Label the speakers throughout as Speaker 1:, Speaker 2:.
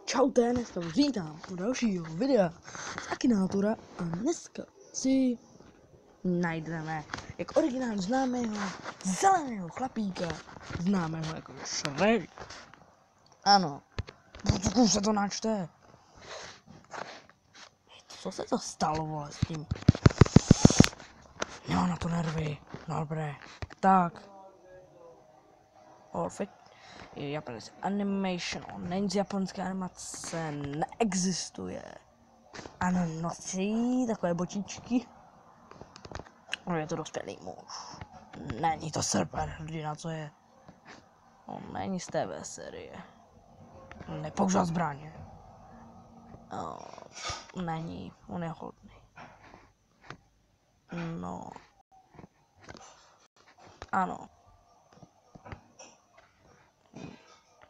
Speaker 1: Čaute, dneska vás vítám u dalšího videa z Akinatora a dneska si najdeme jak originálně známého zeleného chlapíka, známého jako Shrek. Ano, už se to načte. Co se to stalo, vole, s tím? Nemám na to nervy, no dobré. Tak. Perfect. Japanese animation, není z japonské animace, neexistuje. Ano, nosí takové bočičky. No, je to dospělý muž. Není to superhrdina, co je? On není z TV série. Nepoužil zbraně. Není, on je hodný. No. Ano.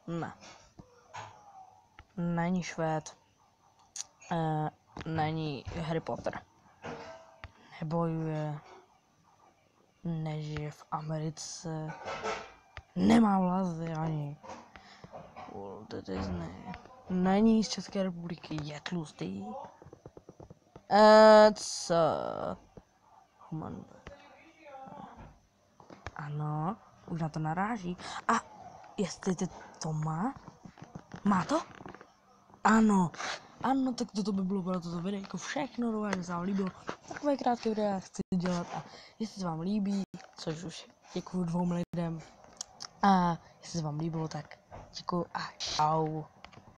Speaker 1: Ne. Není Švéd. Není Harry Potter. Nebojuje. Nežije v Americe. Nemá vlasy ani. Walt Disney. Není z České republiky. Je tlustý. Co? Human. Ano, už na to naráží. A jestli to má? Má to? Ano. Ano, tak toto by bylo pro toto video jako všechno. Doufám, že se vám líbilo. Takové krátké videa chci dělat a jestli se vám líbí, což už děkuju 2 lidem. A jestli se vám líbilo, tak děkuju a čau.